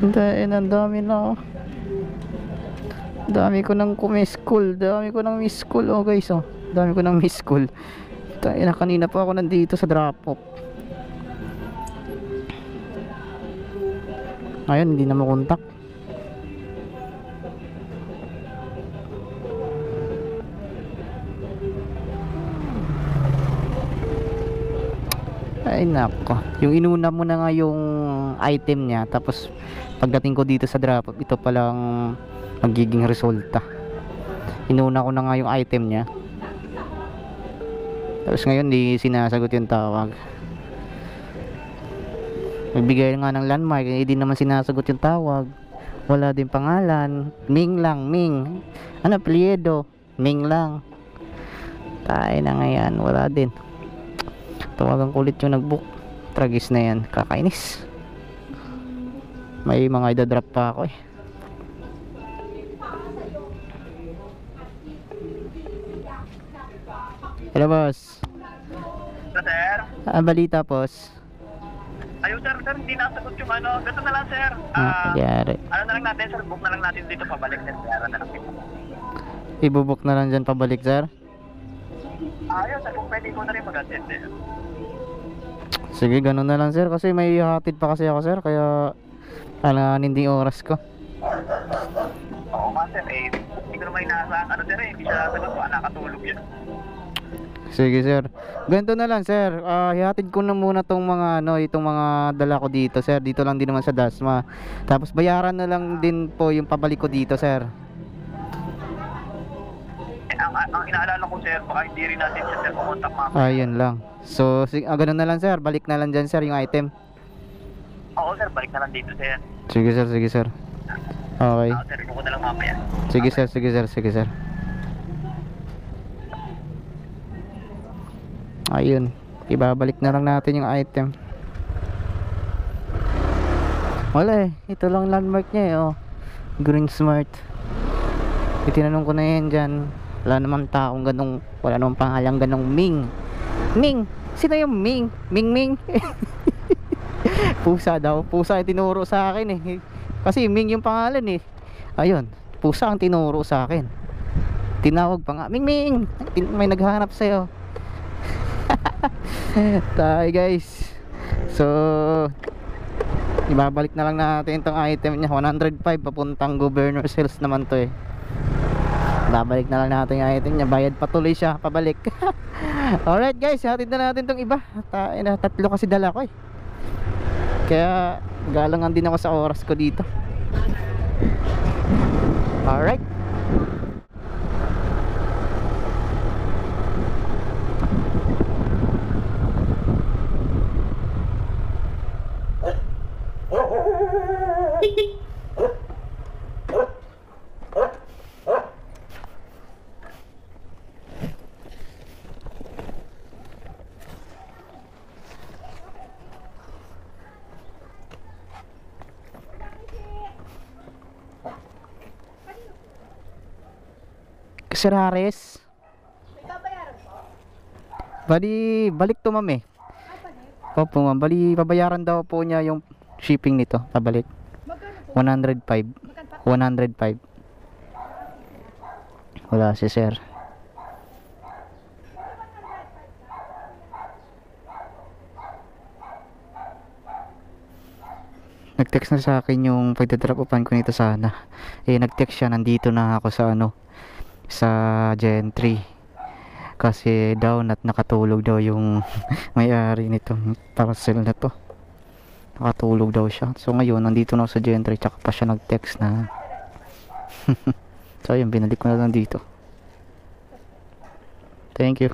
Ang dami na. Dami ko nang miss call. Dami ko nang miss call. Oh guys, oh. Dami ko nang miss call. Tayo na, kanina pa ako nandito sa drop off. Ayun, hindi na makontak. Ay nako, yung inuna mo na nga yung item niya, tapos pagdating ko dito sa drop off, ito palang magiging resulta. Inuna ko na nga yung item niya, tapos ngayon di sinasagot yung tawag. Nagbigay nga ng landmark, hindi naman sinasagot yung tawag. Wala din pangalan. Ming lang, Ming. Ano, apelyido? Ming lang. Tayo na ngayon, wala din. Tawagan ko ulit yung nagbook. Tragis na yan, kakainis. May mga idadrop pa ako eh. Hello boss. Hello, sir. Ang balita boss. Ayun, sir, hindi nasagot yung ano. Ganito na lang, sir. Nangyari. Ano na lang natin, sir. Book na lang natin dito pabalik, sir. Kaya na lang dito. Ibubuk na lang dyan pabalik sir. Ayun, sir. Kung pwede ko na rin mag-attend, sir. Sige, ganun na lang sir, kasi may hatid pa kasi ako sir, kaya alanganin din yung oras ko. Oo nga, sir. Hindi ko naman inaasahan. Ano, sir, hindi siya nasagot. Baka nakatulog yun. Sige sir, ganito na lang sir, hihatid ko na muna tong mga itong mga dala ko dito sir, dito lang din naman sa Dasma. Tapos bayaran na lang din po yung pabalik ko dito sir. Ang inaalala ko, sir, baka hindi rin natin siya, sir, pumuntak mamaya. Ayun lang. So, ganun na lang sir, balik na lang dyan sir yung item. Oo, sir. Balik na lang dito, sir. Sige sir, sige sir. Okay. Sir, ito ko na lang mamaya. Sige sir, sige sir, sige sir. Ayun, ibabalik na lang natin yung item. Wala eh, ito lang landmark niya eh, oh. Green Smart. Itinanong ko na yan dyan. Wala namang taong ganong, wala namang pangalang ganong Ming. Ming, sino yung Ming? Ming Ming. Pusa daw, pusa yung tinuro sa akin eh. Kasi Ming yung pangalan eh. Ayun, pusa ang tinuro sa akin. Tinawag pa nga, Ming Ming, may naghahanap sa'yo. Tayo guys. So ibabalik na lang natin itong item niya. 105 papuntang Governor's Hills naman to eh. Babalik na lang natin yung item niya. Bayad patuloy siya pabalik. Alright guys, hatid na natin itong iba. Tatlo kasi dala ko eh, kaya galangan din ako sa oras ko dito. Alright. Sir Hares, bali balik to ma'am eh. Opo ma'am, bali pabayaran daw po niya yung shipping nito pabalik. 105. 105. Wala si sir. Nag-text na sa akin yung pagdadrop upan ko nito sana. Eh nag-text siya, nandito na ako sa sa Gentry. Kasi down at nakatulog daw yung may-ari nitong parcel na to. Nakatulog daw siya. So ngayon nandito na ako sa Gentry, tsaka pa siya nag-text na. So ayun, binalik ko na lang dito. Thank you.